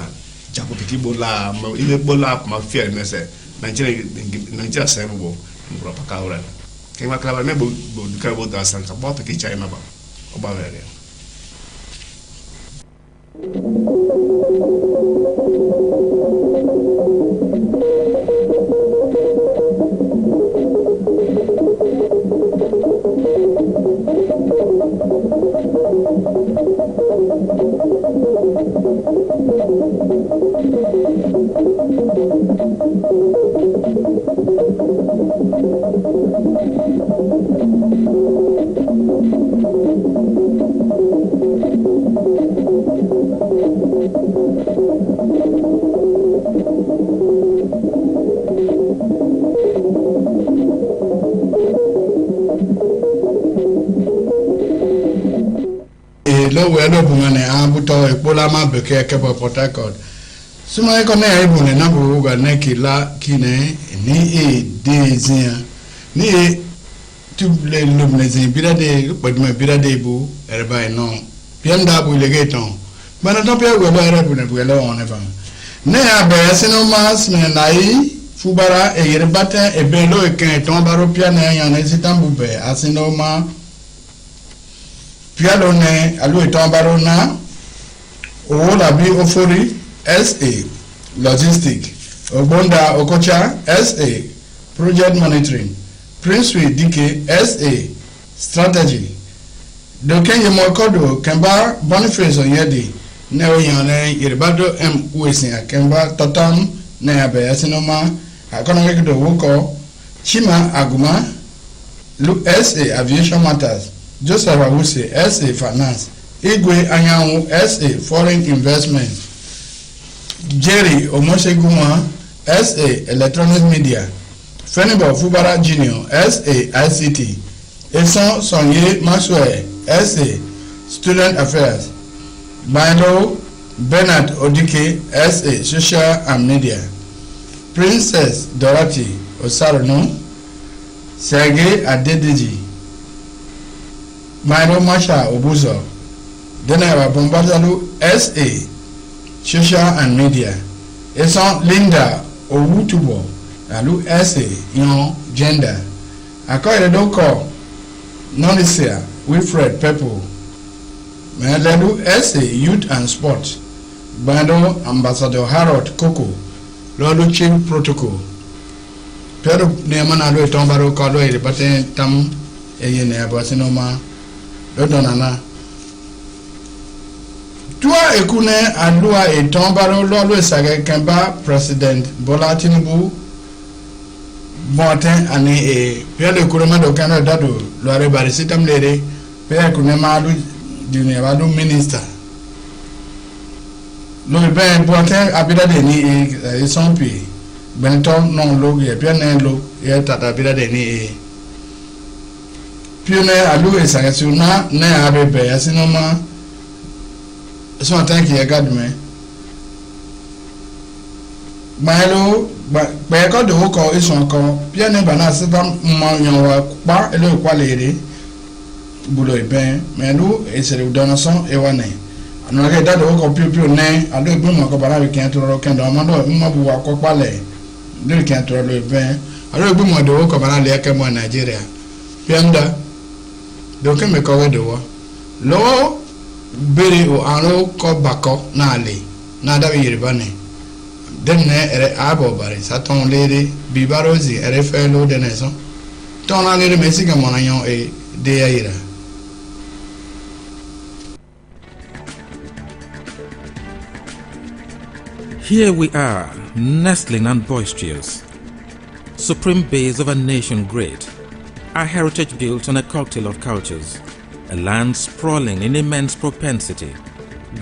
japo piki bola ma ile bola ma fear me se Nigeria se bo bro pa ka wure ke ma klaba me bo du ka bo da san ka bo piki chai ma ba oba were we no bungane abuto ebola ma beke ke Port Harcourt suma ko na ebune na bu ga ne kila kine ni e dezia ni e tu le lumnezi birade bodma birade bu erba no pianda bu legeton bana to pe go ba rebune bu le on eva ne abe sino mas ne nai fubara e yerbata e be lo e kan ton baro piana yan ne sitambu be asino ma Piano ne alu eton barona o la bi ofori SA logistic Ogbonda Okocha SA project monitoring Prince we DK SA strategy Dokenye Mokodo Kemba Boniface Oyedi ne oyane Yerbado M Uesin Kemba Totam ne abe asinoma akono do woko Chima Aguma Lu SA aviation matters Joseph Awuse, SA Finance, Igwe Anyanwu, SA Foreign Investment, Jerry Omoseguma, SA Electronic Media, Fenibo Fubara Junior, SA ICT, Eson Sonye Maxwell, SA Student Affairs, Bando Bernard Odike, SA Social and Media, Princess Dorothy Osarono, Sergei Adedeji, Mairo Masha Obuzo, Denera Bombadalu SA, Social and Media, Eson Linda Owutubo, Alu SA, Yon Gender, Akoye Doko, Nonisia, Wilfred Pepple, Medelu SA, Youth and Sport, Bando Ambassador Harold Koko, Lolo Chief Protocol, Pedro Neamana Lo Tombaro Kalo Baten Tam Eyene Abasinoma, Lodonana. Tua ekune alua etombaro lolo sage kemba President Bola Tinubu Moten ani e pele kurema do kana dado lore bari sitam lere pe ekune malu dine wadu minister lo be Boten abida de ni e sompi benton non lo ye piane lo ye tata abida de ni e pione alu e sage suna ne abebe asinoma so thank you godme mailo ba ko do ko ison ko piane bana sitam mo yan wa pa elo kwalere bulo iben melu esere donation e wane anu ke da do ko pio ne alo egbe mo ko bara we kan to ro kan do mo do mo bu wa ko pale do kan to ro iben alo egbe mo do ko bara le ke mo Nigeria pianda do ke me ko we do lo bere o aro ko bako na le na da bi ribane den ne ere abo bare saton lere bibarozi ere felo de neso ton na lere mesi ga mona yon e de yaira. Here we are, nestling and boisterous, supreme base of a nation great, our heritage built on a cocktail of cultures, a land sprawling in immense propensity.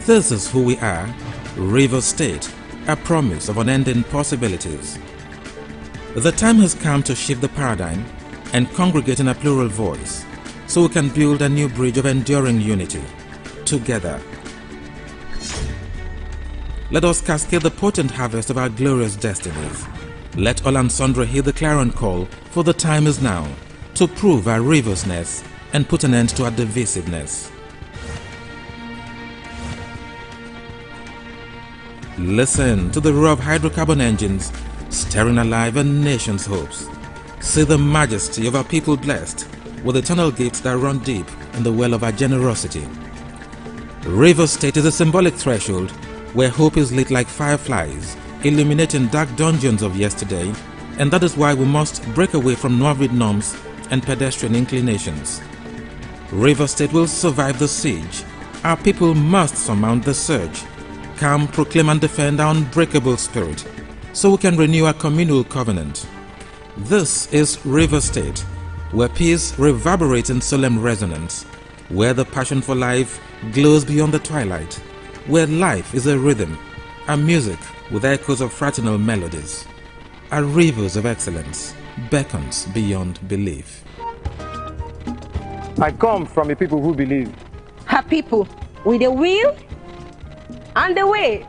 This is who we are, River State, a promise of unending possibilities. The time has come to shift the paradigm and congregate in a plural voice, so we can build a new bridge of enduring unity, together. let us cascade the potent harvest of our glorious destinies. Let all and sundry hear the clarion call, for the time is now to prove our riversness and put an end to our divisiveness. Listen to the roar of hydrocarbon engines stirring alive a nation's hopes. See the majesty of our people blessed with eternal gates that run deep in the well of our generosity. River State is a symbolic threshold where hope is lit like fireflies, illuminating dark dungeons of yesterday, and that is why we must break away from noir norms and pedestrian inclinations. River State will survive the siege. Our people must surmount the surge. Come, proclaim and defend our unbreakable spirit, so we can renew our communal covenant. This is River State, where peace reverberates in solemn resonance, where the passion for life glows beyond the twilight, where life is a rhythm, a music with echoes of fraternal melodies. Our rivers of excellence beckons beyond belief. I come from a people who believe. Her people with a will and a way.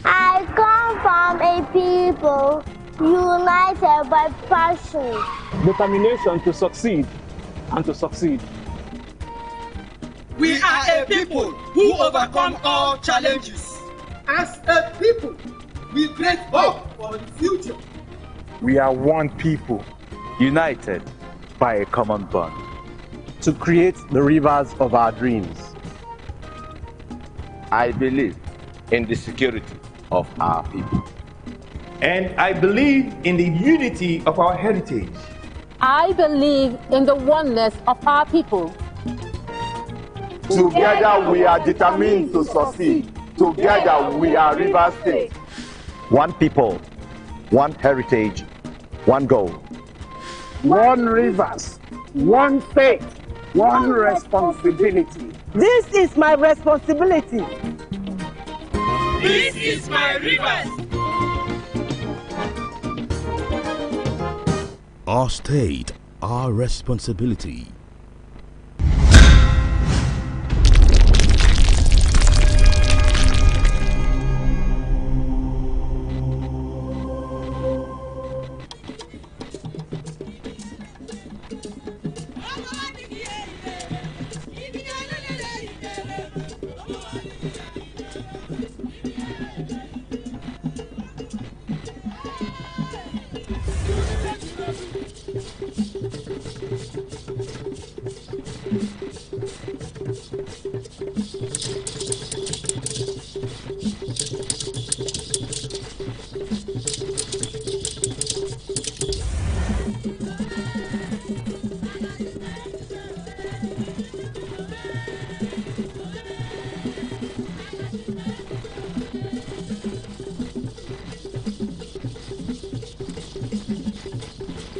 I come from a people united by passion, Determination to succeed and to succeed. We are a people who overcome all challenges. As a people, we create hope for the future. We are one people, united by a common bond, to create the rivers of our dreams. I believe in the security of our people. And I believe in the unity of our heritage. I believe in the oneness of our people. Together we are determined to succeed. Together we are River State. One people, one heritage, one goal. One rivers, one faith, one responsibility. This is my responsibility. This is my rivers. Our state, our responsibility.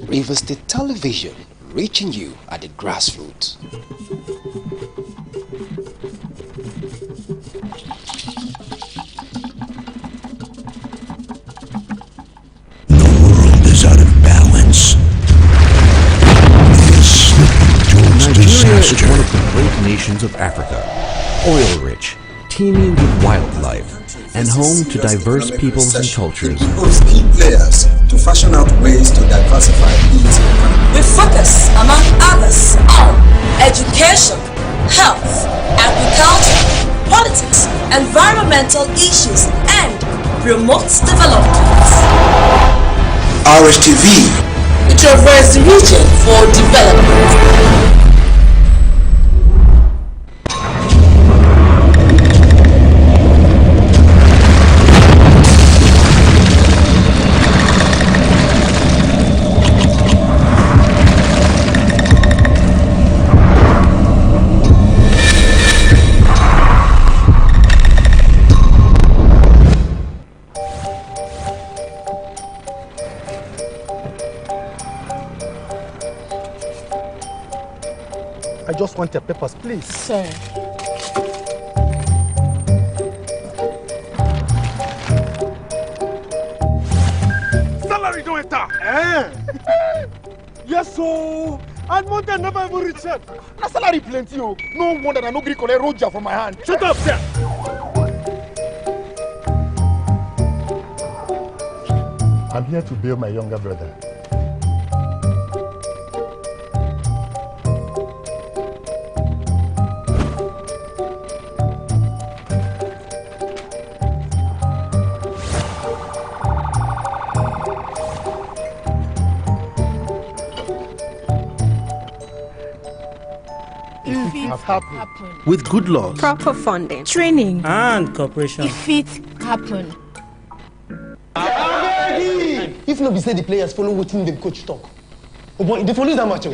River State Television, reaching you at the grassroots. The world is out of balance. We are slipping towards disaster. Nigeria is one of the great nations of Africa, oil-rich, teeming with wildlife, and home to diverse peoples and cultures. Key players to fashion out ways to diversify its economy. We focus, among others, on education, health, agriculture, politics, environmental issues, and promote development. RSTV. We traverse the region for development. I just want your papers, please. Sir. Salary don't enter. Yes, so. And Monday never even reach them. Na salary plenty, oh. No wonder I no gree collect Roger from my hand. Shut up, sir. I'm here to bail my younger brother. With good laws, proper funding, training, and cooperation. If it happen. If no be say the players follow wetin the coach talk. Oh boy, they follow that match.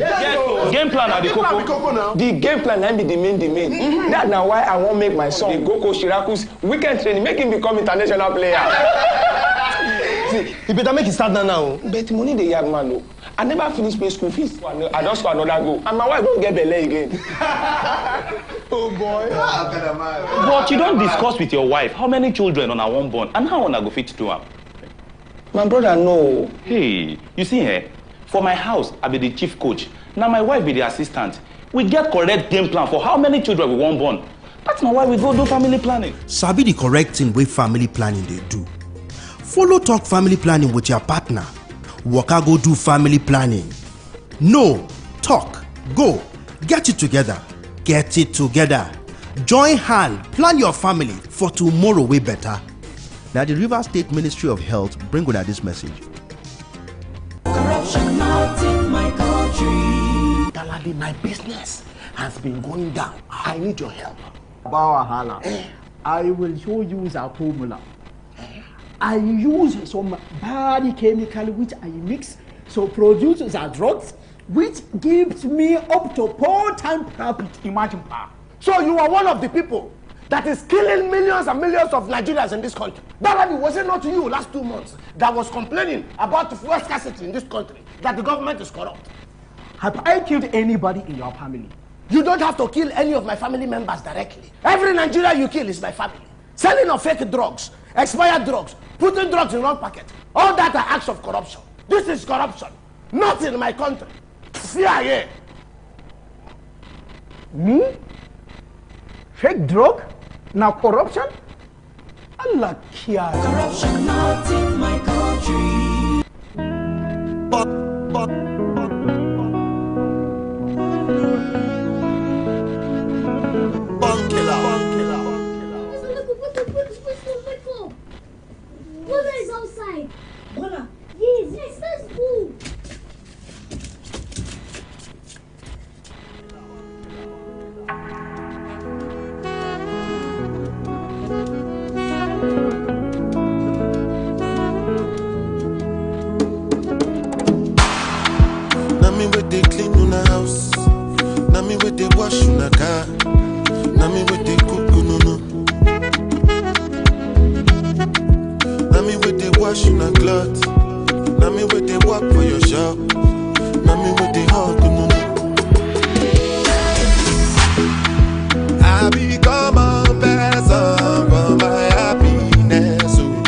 Game plan are the coco. The game plan na be the main. That na why I want make my son go coach Shiraku's weekend training, make him become international player. See, he better make it start now. But money dey yag man o. I never finish pay school fees. I just for another goal. And my wife don't get belly again. Oh boy. But you don't discuss with your wife how many children on a one born and how on a go fit to am. My brother no. Hey, you see here, for my house, I be the chief coach. Now my wife be the assistant. We get correct game plan for how many children we won't born. That's not why we go do family planning. Sabi the correct thing with family planning they do. Follow talk family planning with your partner. Waka go do family planning. No, talk, go, get it together. Get it together. Join hand, plan your family for tomorrow way better. Now the Rivers State Ministry of Health bring with this message. Corruption not in my country. Daladi, my business has been going down. I need your help. Bawahala. I will show you the formula. I use some bad chemical which I mix so produce the drugs which gives me up to 4 times profit. Imagine. So you are one of the people that is killing millions and millions of Nigerians in this country. That was it not you last 2 months that was complaining about the fuel scarcity in this country, that the government is corrupt? Have I killed anybody in your family? You don't have to kill any of my family members directly. Every Nigerian you kill is my family. Selling of fake drugs, expired drugs, putting drugs in wrong packet. All that are acts of corruption. This is corruption. Not in my country. CIA. Me? Fake drug? Now corruption? Allah kia. Corruption not in my country. Brother is outside. Brother? Yes, let's go. Now me with they clean on the house. Now me with they wash on the car. Now me with they cook no no. Now me with they wash on the cloth. Now me with they walk for your shop. Now me with they hug no no.